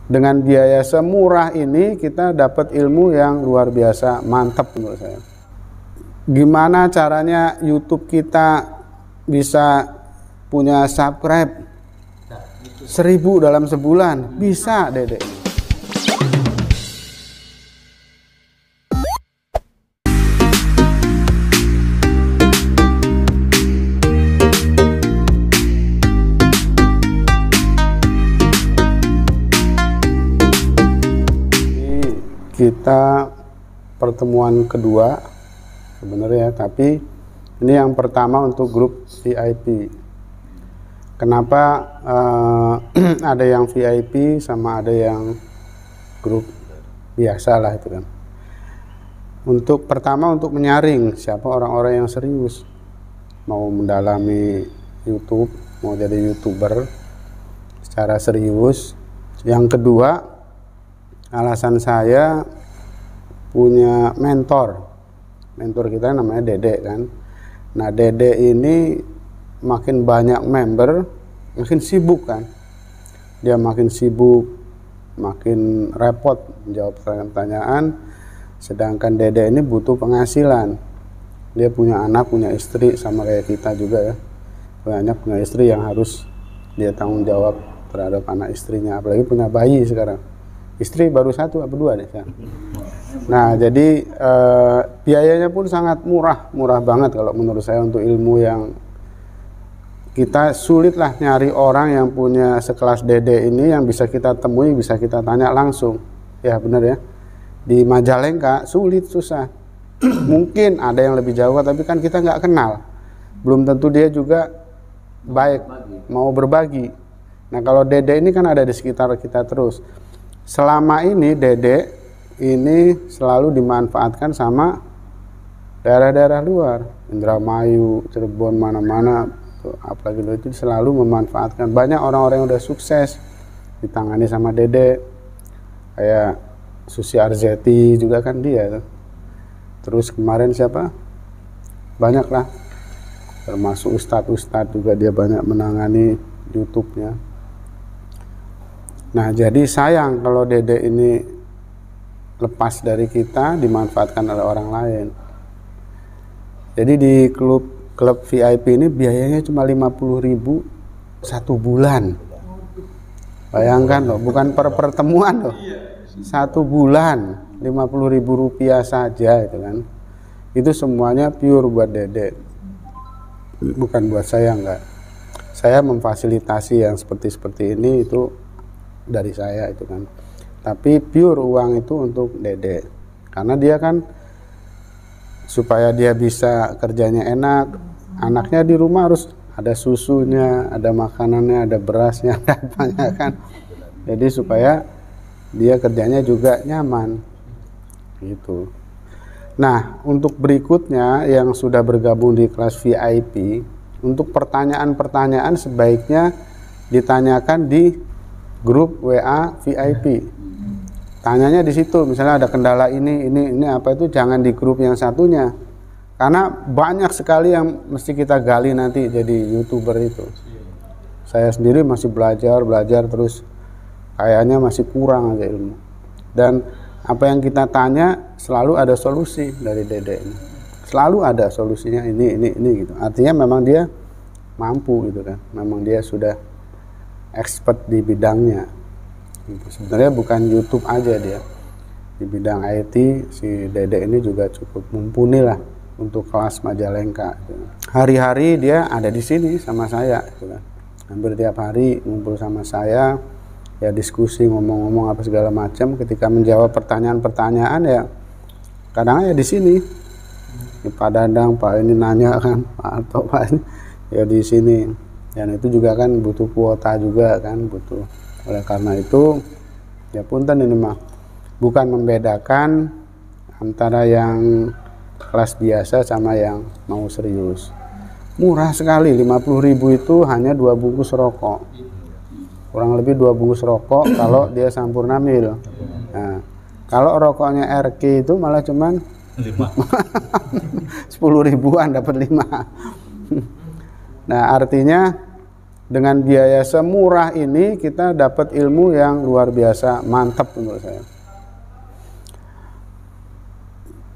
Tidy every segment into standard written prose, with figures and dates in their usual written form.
Dengan biaya semurah ini kita dapat ilmu yang luar biasa, mantap menurut saya. Gimana caranya YouTube kita bisa punya subscribe 1000 dalam sebulan? Bisa, Dede. Kita pertemuan kedua sebenarnya, tapi ini yang pertama untuk grup VIP. Kenapa ada yang VIP sama ada yang grup biasa lah itu kan. Untuk pertama untuk menyaring siapa orang-orang yang serius mau mendalami YouTube, mau jadi YouTuber secara serius. Yang kedua, alasan saya punya mentor kita namanya Dede kan. Nah, Dede ini makin banyak member makin sibuk kan, dia makin sibuk makin repot menjawab pertanyaan, sedangkan Dede ini butuh penghasilan. Dia punya anak, punya istri, sama kayak kita juga ya, punya istri yang harus dia tanggung jawab terhadap anak istrinya, apalagi punya bayi sekarang. Istri baru 1 atau 2 deh. Nah, jadi biayanya pun sangat murah banget kalau menurut saya untuk ilmu yang kita sulit lah nyari orang yang punya sekelas Dede ini yang bisa kita temui, bisa kita tanya langsung. Ya benar ya. Di Majalengka susah. Mungkin ada yang lebih jauh, tapi kan kita nggak kenal. Belum tentu dia juga baik mau berbagi. Nah, kalau Dede ini kan ada di sekitar kita terus. Selama ini Dede ini selalu dimanfaatkan sama daerah-daerah luar, Indramayu, Cirebon, mana-mana, apalagi itu selalu memanfaatkan. Banyak orang-orang yang udah sukses ditangani sama Dede, kayak Susi Arzeti juga kan dia. Terus kemarin siapa? Banyak lah, termasuk ustadz juga dia banyak menangani YouTube-nya. Nah, jadi sayang kalau Dede ini lepas dari kita, dimanfaatkan oleh orang lain. Jadi di klub VIP ini biayanya cuma 50.000 1 bulan. Bayangkan loh, bukan per pertemuan loh. 1 bulan 50.000 rupiah saja itu kan. Itu semuanya pure buat Dede. Bukan buat saya, enggak. Saya memfasilitasi yang seperti ini itu dari saya itu kan, tapi pure uang itu untuk Dede, karena dia kan supaya dia bisa kerjanya enak, anaknya di rumah harus ada susunya, ada makanannya, ada berasnya, ada apanya kan, jadi supaya dia kerjanya juga nyaman gitu. Nah, untuk berikutnya yang sudah bergabung di kelas VIP, untuk pertanyaan-pertanyaan sebaiknya ditanyakan di grup WA VIP. Tanyanya di situ, misalnya ada kendala ini apa itu, jangan di grup yang satunya. Karena banyak sekali yang mesti kita gali nanti jadi YouTuber itu. Saya sendiri masih belajar terus, kayaknya masih kurang aja ilmu. Dan apa yang kita tanya selalu ada solusi dari Dede ini. Selalu ada solusinya ini gitu. Artinya memang dia mampu gitu kan. Memang dia sudah expert di bidangnya. Sebenarnya bukan YouTube aja dia, di bidang IT si Dede ini juga cukup mumpuni lah untuk kelas Majalengka. Hari-hari dia ada di sini sama saya, hampir tiap hari ngumpul sama saya, ya diskusi, ngomong-ngomong apa segala macam. Ketika menjawab pertanyaan-pertanyaan ya kadang ya di sini, di Pak Dadang, Pak ini nanya kan, Pak atau Pak ini ya di sini. Dan itu juga kan butuh kuota juga kan, butuh. Oleh karena itu ya punten ini mah bukan membedakan antara yang kelas biasa sama yang mau serius. Murah sekali, 50.000 itu hanya 2 bungkus rokok. Kurang lebih 2 bungkus rokok kalau dia Sampurna Mil. Nah, kalau rokoknya RK itu malah cuman 10 ribuan dapat 5. Nah, artinya dengan biaya semurah ini kita dapat ilmu yang luar biasa, mantap menurut saya.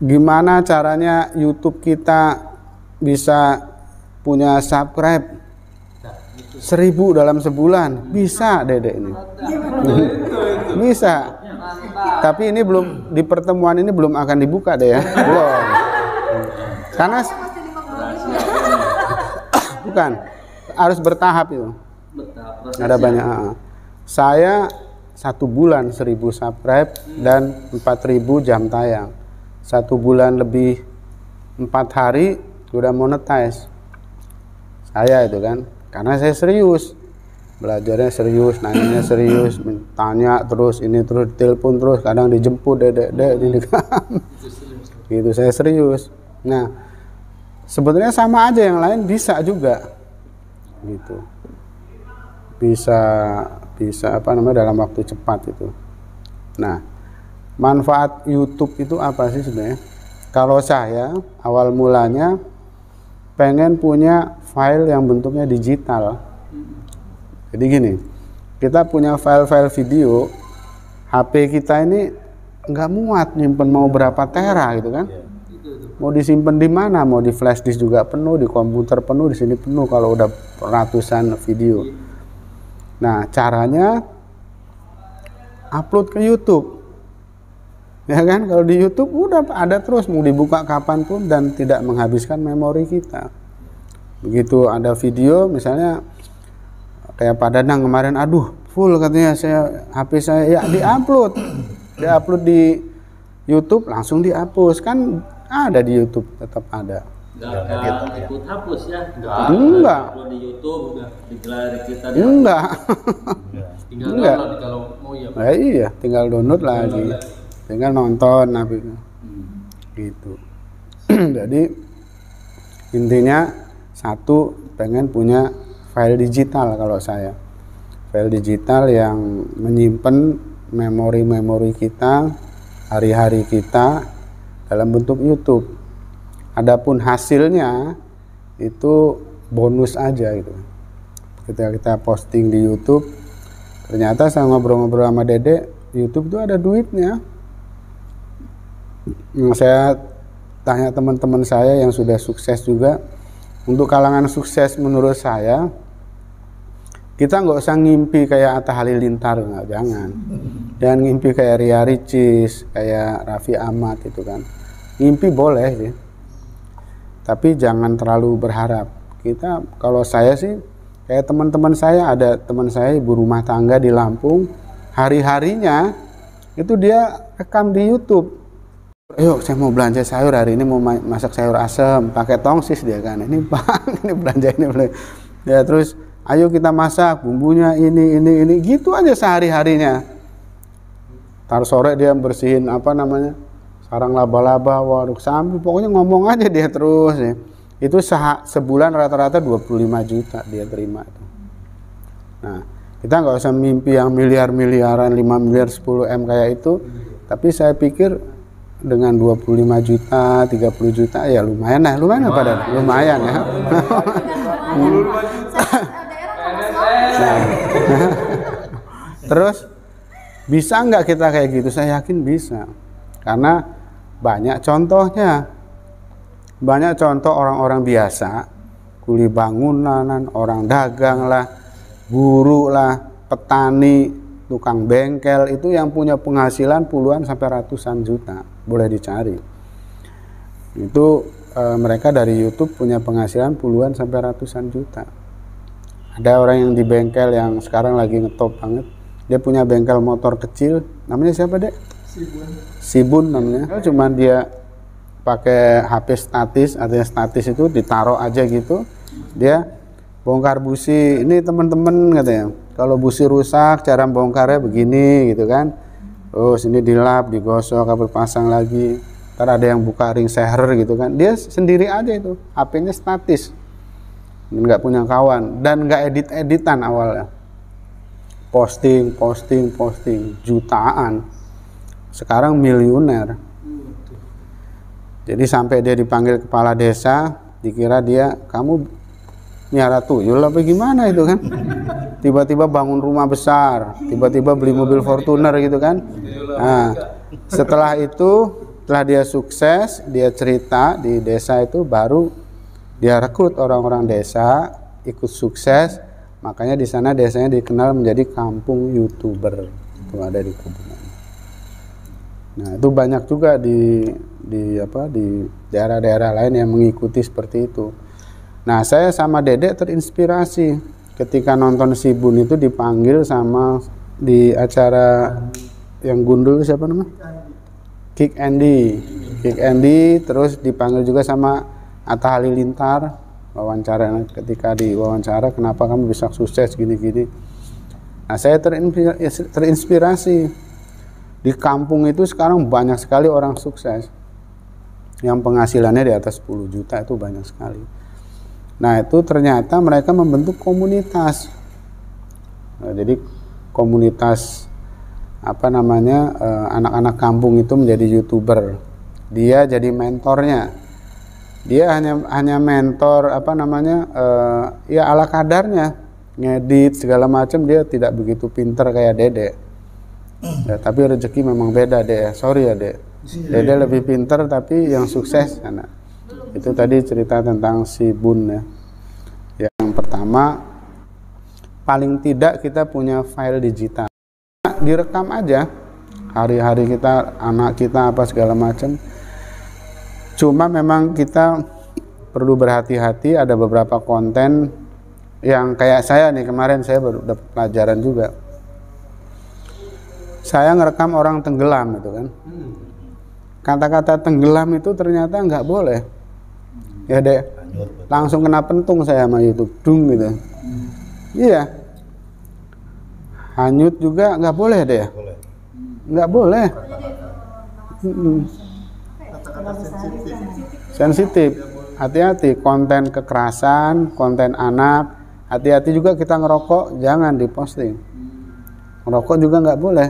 Gimana caranya YouTube kita bisa punya subscribe 1000 dalam sebulan? Bisa, Dedek ini. Bisa. Tapi ini belum, di pertemuan ini belum akan dibuka deh ya. Belum. Karena bukan, harus bertahap itu. Ada banyak. Saya 1 bulan 1000 subscribe dan 4000 jam tayang. 1 bulan lebih 4 hari udah monetize. Saya itu kan, karena saya serius, belajarnya serius, nanyanya serius, tanya terus, ini terus, telepon terus, kadang dijemput, dek, ini gitu, saya serius. Nah, sebetulnya sama aja, yang lain bisa juga, gitu, bisa apa namanya, dalam waktu cepat itu. Nah, manfaat YouTube itu apa sih sebenarnya? Kalau saya awal mulanya pengen punya file yang bentuknya digital. Jadi gini, kita punya file-file video, HP kita ini nggak muat nyimpen mau berapa tera gitu kan? Mau disimpan di mana? Mau di flash disk juga penuh, di komputer penuh, di sini penuh kalau udah ratusan video. Nah, caranya upload ke YouTube. Ya kan, kalau di YouTube udah ada terus, mau dibuka kapanpun dan tidak menghabiskan memori kita. Begitu ada video misalnya kayak Pak Danang kemarin, aduh full katanya saya HP saya, ya diupload di YouTube, langsung dihapus, kan ada di YouTube, tetap ada. Enggak ikut hapus ya? Enggak. Di YouTube udah digelar kita. Enggak. Tinggal download kalau mau ya. Nah, iya, tinggal download lagi. Tinggal nonton gitu. Jadi intinya satu, pengen punya file digital. Kalau saya file digital yang menyimpan memori-memori kita, hari-hari kita dalam bentuk YouTube. Adapun hasilnya itu bonus aja gitu. Ketika kita posting di YouTube, ternyata saya ngobrol-ngobrol sama Dede, YouTube itu ada duitnya. Saya tanya teman-teman saya yang sudah sukses juga, untuk kalangan sukses menurut saya, kita nggak usah ngimpi kayak Atta Halilintar, nggak, jangan ngimpi kayak Ria Ricis, kayak Raffi Ahmad itu kan. Ngimpi boleh sih, tapi jangan terlalu berharap. Kita, kalau saya sih kayak teman-teman saya, ada teman saya ibu rumah tangga di Lampung, hari-harinya itu dia rekam di YouTube. Yuk, saya mau belanja sayur hari ini, mau masak sayur asem, pakai tongsis dia kan. Ini Pak, ini belanja ini. Ya terus, ayo kita masak, bumbunya ini, gitu aja sehari-harinya. Tar sore dia bersihin apa namanya, sarang laba-laba, waduk sambil, pokoknya ngomong aja dia terus ya. Itu sebulan rata-rata 25 juta dia terima. Nah, kita nggak usah mimpi yang miliar-miliaran, 5 miliar, 10 M kayak itu. Tapi saya pikir dengan 25 juta, 30 juta ya lumayan lah, lumayan ya. Nah, terus bisa nggak kita kayak gitu? Saya yakin bisa, karena banyak contohnya. Banyak contoh orang-orang biasa, kuli bangunan, orang dagang lah, guru lah, petani, tukang bengkel, itu yang punya penghasilan puluhan sampai ratusan juta. Boleh dicari. Itu mereka dari YouTube punya penghasilan puluhan sampai ratusan juta. Ada orang yang di bengkel yang sekarang lagi ngetop banget. Dia punya bengkel motor kecil, namanya siapa, Dek? Sibun namanya. Cuman dia pakai HP statis, artinya statis itu ditaruh aja gitu. Dia bongkar busi. Ini teman-teman katanya, kalau busi rusak cara bongkarnya begini gitu kan. Terus ini dilap, digosok, kabel pasang lagi. Ntar ada yang buka ring seher gitu kan. Dia sendiri aja itu, HP-nya statis, nggak punya kawan dan nggak edit-editan awalnya. Posting, jutaan. Sekarang miliuner. Jadi sampai dia dipanggil kepala desa, dikira dia, kamu miara tuyul apa gimana itu kan. Tiba-tiba bangun rumah besar, tiba-tiba beli mobil Fortuner gitu kan. Nah, setelah itu, setelah dia sukses, dia cerita di desa itu, baru dia rekrut orang-orang desa ikut sukses. Makanya di sana desanya dikenal menjadi kampung YouTuber. Itu ada di Kubunan. Nah, itu banyak juga di daerah-daerah lain yang mengikuti seperti itu. Nah, saya sama Dedek terinspirasi ketika nonton Si Bun itu dipanggil sama di acara yang gundul siapa namanya? Kick Andy, terus dipanggil juga sama Atta Halilintar, wawancara. Ketika diwawancara, kenapa kamu bisa sukses gini-gini. Nah, saya terinspirasi. Di kampung itu sekarang banyak sekali orang sukses yang penghasilannya di atas 10 juta, itu banyak sekali. Nah, itu ternyata mereka membentuk komunitas. Nah, jadi komunitas anak-anak kampung itu menjadi YouTuber. Dia jadi mentornya. Dia hanya mentor ya ala kadarnya, ngedit segala macam. Dia tidak begitu pinter kayak Dedek. Ya, tapi rezeki memang beda deh ya. Sorry ya Dek. Dedek lebih pinter tapi yang sukses anak. Itu tadi cerita tentang Si Bun ya. Yang pertama, paling tidak kita punya file digital. Direkam aja hari-hari kita, anak kita apa segala macam. Cuma memang kita perlu berhati-hati, ada beberapa konten yang kayak saya nih, kemarin saya baru dapat pelajaran juga. Saya ngerekam orang tenggelam itu kan. Kata-kata tenggelam itu ternyata nggak boleh. Ya Dek, langsung kena pentung saya sama YouTube, dung gitu. Iya. Hanyut juga nggak boleh deh. Nggak boleh. Sensitif. Hati-hati, konten kekerasan, konten anak. Hati-hati juga kita ngerokok, jangan diposting. Ngerokok juga nggak boleh.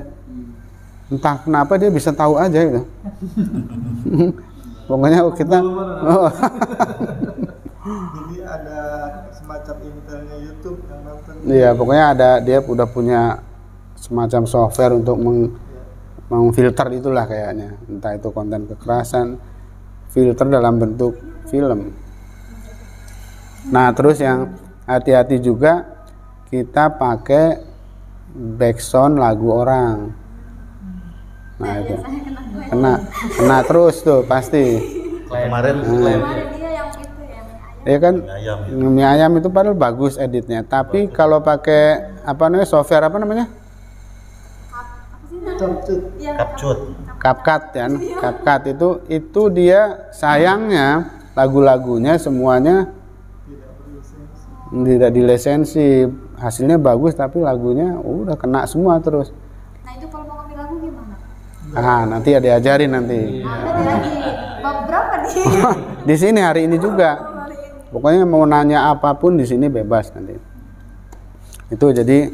Entah kenapa dia bisa tahu aja gitu. Pokoknya kita jadi ada semacam intelnya YouTube yang nonton. Iya, pokoknya dia udah punya semacam software untuk memfilter itulah kayaknya. Entah itu konten kekerasan, filter dalam bentuk film. Nah, terus yang hati-hati juga, kita pakai backsound lagu orang. Nah, itu kena terus tuh pasti. Kemarin Ya kan, mie ayam itu padahal bagus editnya, tapi kalau pakai software CapCut ya, CapCut itu dia sayangnya lagu-lagunya semuanya tidak dilisensi, hasilnya bagus tapi lagunya udah kena semua terus. Nah itu kalau mau ngambil lagu gimana? Nanti ada diajarin nanti. Bab berapa nih? Di sini hari ini juga. Pokoknya mau nanya apapun di sini bebas nanti. Itu jadi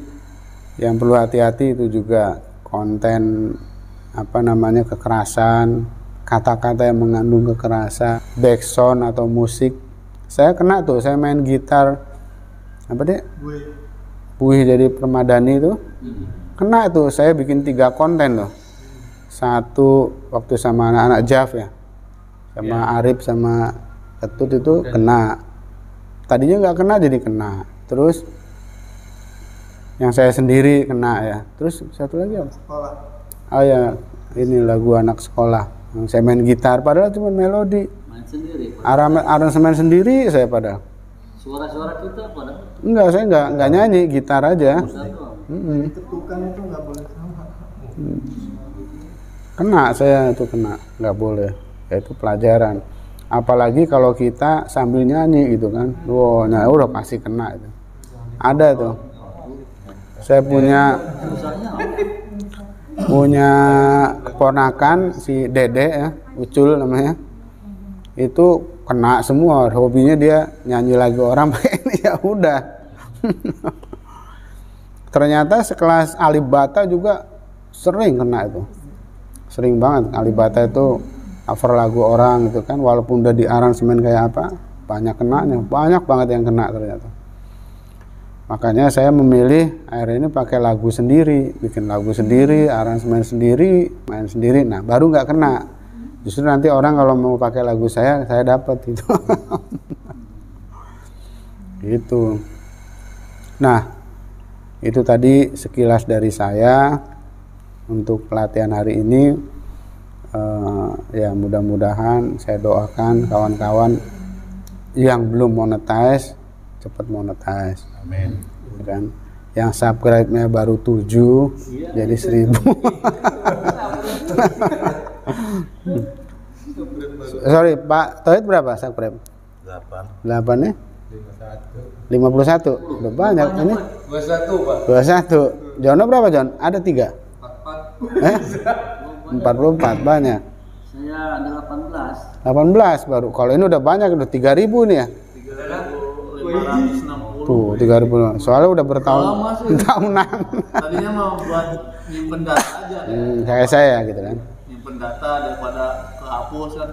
yang perlu hati-hati itu juga konten kekerasan, kata-kata yang mengandung kekerasan, backsound atau musik. Saya kena tuh, saya main gitar Buih jadi Permadani itu. Kena tuh, saya bikin 3 konten tuh. Satu waktu sama anak-anak Jav ya. Sama Arif sama Ketut itu kena. Tadinya nggak kena jadi kena. Terus yang saya sendiri kena ya. Terus satu lagi apa? Sekolah. Oh ya, ini lagu anak sekolah. Yang saya main gitar padahal cuma melodi. Main sendiri. Aransemen sendiri saya padahal. Suara-suara kita padahal. Enggak, saya nggak nyanyi, gitar aja. Jadi ketukan itu nggak boleh sama. Kena saya itu kena, nggak boleh. Ya, itu pelajaran. Apalagi kalau kita sambil nyanyi gitu kan, udah pasti kena itu. Ada tuh. Saya punya keponakan si Dede ya, Ucul namanya. Itu kena semua, hobinya dia nyanyi lagu orang pakai ini, ya udah. Ternyata sekelas Alibata juga sering kena itu. Sering banget Alibata itu cover lagu orang gitu kan, walaupun udah di aransemen kayak apa, banyak kenanya, banyak banget yang kena ternyata. Makanya saya memilih akhirnya ini pakai lagu sendiri, bikin lagu sendiri, aransemen sendiri, main sendiri. Nah, baru nggak kena. Justru nanti orang kalau mau pakai lagu saya dapat itu. Gitu. Nah, itu tadi sekilas dari saya untuk pelatihan hari ini. Ya mudah-mudahan saya doakan kawan-kawan yang belum monetize cepat monetize. Amin. Kan? Yang subscribe-nya baru 7 jadi 1000. Sorry, Pak Toit berapa subscribe? 8. 8 ya? 51. Udah banyak ini. 21 Pak. 21. Jono berapa, Jon? Ada 3. 44 banyak. Saya ada 18. 18 baru. Kalau ini udah banyak, udah 3000 nih ya. 3.560. Tuh, 3000. Soalnya udah Lama sih. tahunan. Tadinya mau buat nyimpen data aja deh. Kayak saya gitu kan. Nyimpen data daripada kehapus kan.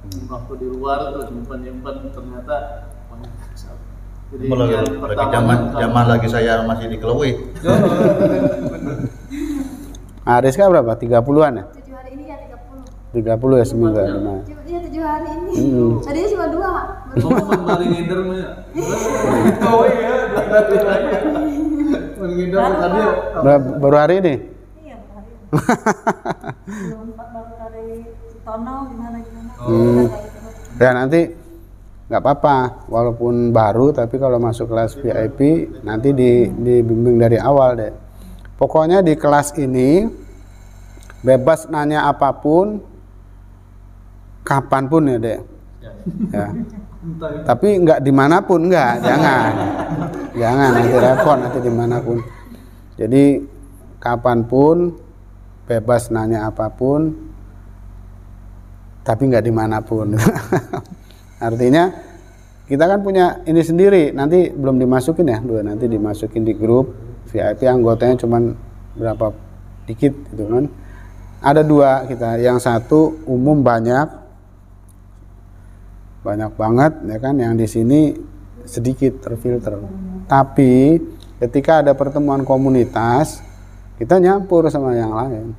Waktu di luar tuh nyimpen ternyata banyak. Jadi Lagi zaman lagi saya masih di Kelui. Nah, Rizka berapa? 30-an ya? 7 hari ini ya 30. 30 ya seminggu ya. Nah. Iya 7 hari ini. Tadinya cuma 2. Ngomong bari ngider mah ya. Oh iya, bari ngider tadi. Baru hari ini? Iya, hari ini. Belum baru dari Tono gimana. Ya nanti nggak apa-apa, walaupun baru tapi kalau masuk kelas VIP nanti dibimbing dari awal deh. Pokoknya di kelas ini bebas nanya apapun, kapanpun ya deh. Ya. Tapi nggak dimanapun, jangan nanti repot nanti dimanapun. Jadi kapanpun bebas nanya apapun, tapi nggak dimanapun. Artinya kita kan punya ini sendiri, nanti belum dimasukin ya, nanti dimasukin di grup VIP, anggotanya cuman berapa dikit gitu kan. Ada 2 kita, yang satu umum banyak banget ya kan, yang di sini sedikit terfilter. Tapi ketika ada pertemuan komunitas kita nyampur sama yang lain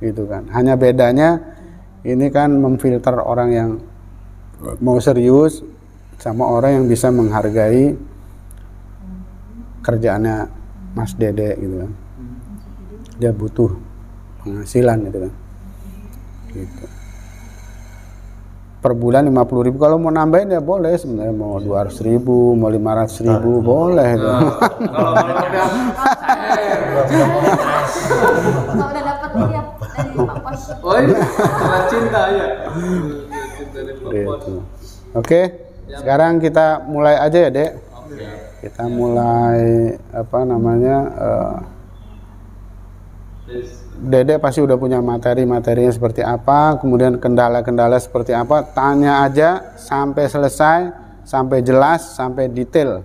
gitu kan. Hanya bedanya ini kan memfilter orang yang mau serius sama orang yang bisa menghargai kerjaannya Mas Dede gitu kan. Dia butuh penghasilan gitu kan. Gitu. Per bulan 50.000, kalau mau nambahin ya boleh sebenarnya, mau 200.000, mau 500.000 boleh gitu. Kalau udah dapat ini ya dari Pak Pos. oh iya, karena cinta ya. Cinta dari Gitu. Oke, sekarang kita mulai aja ya, Dek. Kita mulai apa namanya? Dede pasti udah punya materi-materinya seperti apa, kemudian kendala-kendala seperti apa, tanya aja sampai selesai, sampai jelas, sampai detail.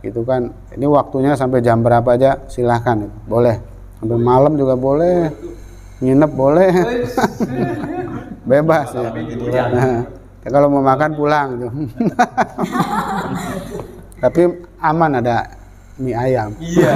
Gitu kan. Ini waktunya sampai jam berapa aja silahkan, boleh. Sampai malam juga boleh, nginep boleh. Bebas ya. Nah, kalau mau makan pulang gitu. Tapi aman, ada mie ayam. Iya.